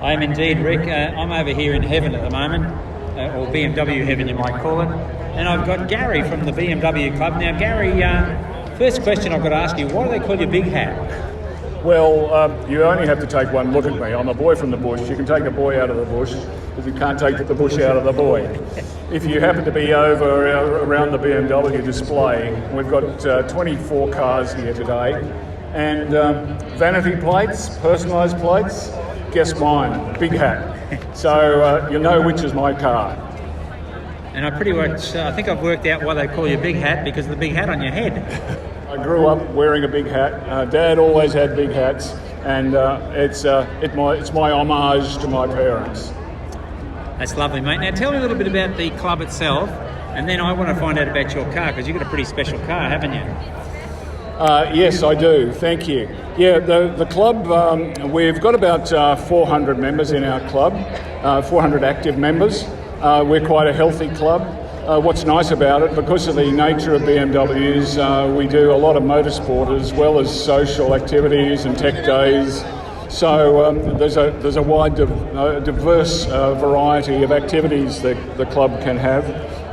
I am indeed, Rick. I'm over here in heaven at the moment, or BMW heaven you might call it. And I've got Gary from the BMW Club. Now Gary, first question I've got to ask you, why do they call you Big Hat? Well, you only have to take one look at me. I'm a boy from the bush. You can take the boy out of the bush, but you can't take the bush out of the boy. If you happen to be over around the BMW display, we've got 24 cars here today. And vanity plates, personalised plates, guess mine, Big Hat. So you know which is my car. And I think I've worked out why they call you Big Hat, because of the big hat on your head. I grew up wearing a big hat. Dad always had big hats, and it's my homage to my parents. That's lovely, mate. Now tell me a little bit about the club itself, and then I want to find out about your car, because you've got a pretty special car, haven't you? Yes, I do. Thank you. Yeah, the club, we've got about 400 members in our club, 400 active members. We're quite a healthy club. What's nice about it, because of the nature of BMWs, we do a lot of motorsport as well as social activities and tech days. So there's a wide, diverse variety of activities that the club can have.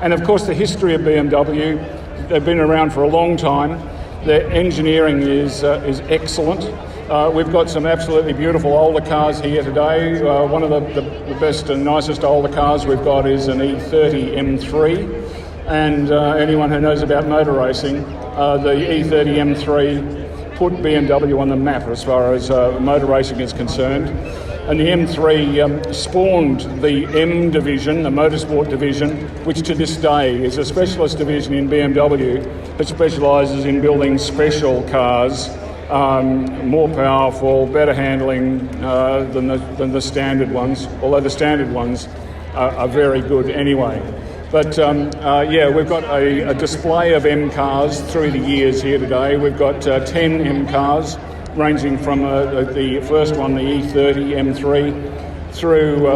And of course the history of BMW, they've been around for a long time. Their engineering is excellent. We've got some absolutely beautiful older cars here today. One of the best and nicest older cars we've got is an E30 M3. And anyone who knows about motor racing, the E30 M3 put BMW on the map as far as motor racing is concerned. And the M3 spawned the M division, the motorsport division, which to this day is a specialist division in BMW that specialises in building special cars, more powerful, better handling than the standard ones, although the standard ones are very good anyway. But yeah, we've got a display of M cars through the years here today. We've got 10 M cars, ranging from the first one, the E30 M3, through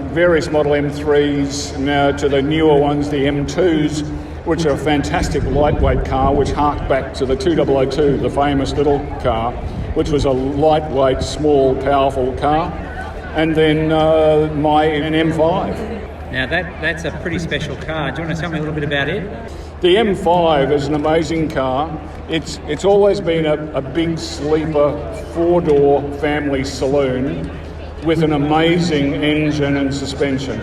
various model M3s, now to the newer ones, the M2s, which are a fantastic lightweight car, which hark back to the 2002, the famous little car, which was a lightweight, small, powerful car. And then an M5. Now that's a pretty special car. Do you want to tell me a little bit about it? The M5 is an amazing car. It's always been a big sleeper, four-door family saloon with an amazing engine and suspension.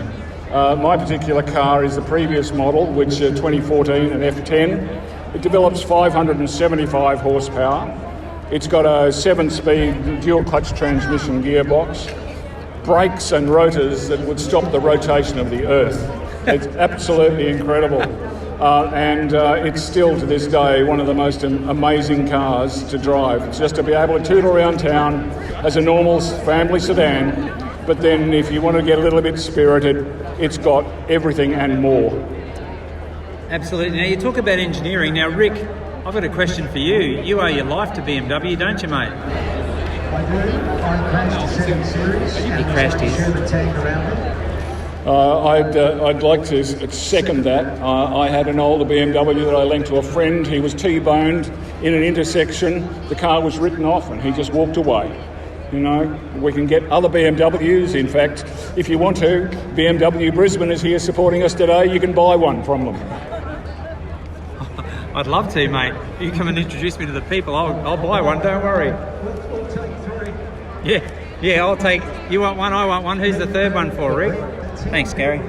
My particular car is the previous model, which 2014, an F10. It develops 575 horsepower. It's got a 7-speed dual-clutch transmission gearbox, brakes and rotors that would stop the rotation of the Earth. It's absolutely incredible. And it's still to this day one of the most amazing cars to drive. It's just to be able to tootle around town as a normal family sedan, but then if you want to get a little bit spirited, it's got everything and more. Absolutely. Now you talk about engineering. Now Rick, I've got a question for you. You owe your life to BMW, don't you, mate? I do. I crashed the 7 Series. You crashed his. I'd like to second that. I had an older BMW that I lent to a friend. He was T-boned in an intersection. The car was written off and he just walked away. You know, we can get other BMWs. In fact, if you want to, BMW Brisbane is here supporting us today. You can buy one from them. I'd love to, mate. You come and introduce me to the people. I'll buy one, don't worry. Yeah, I'll take... You want one, I want one. Who's the third one for, Rick? Thanks, Gary.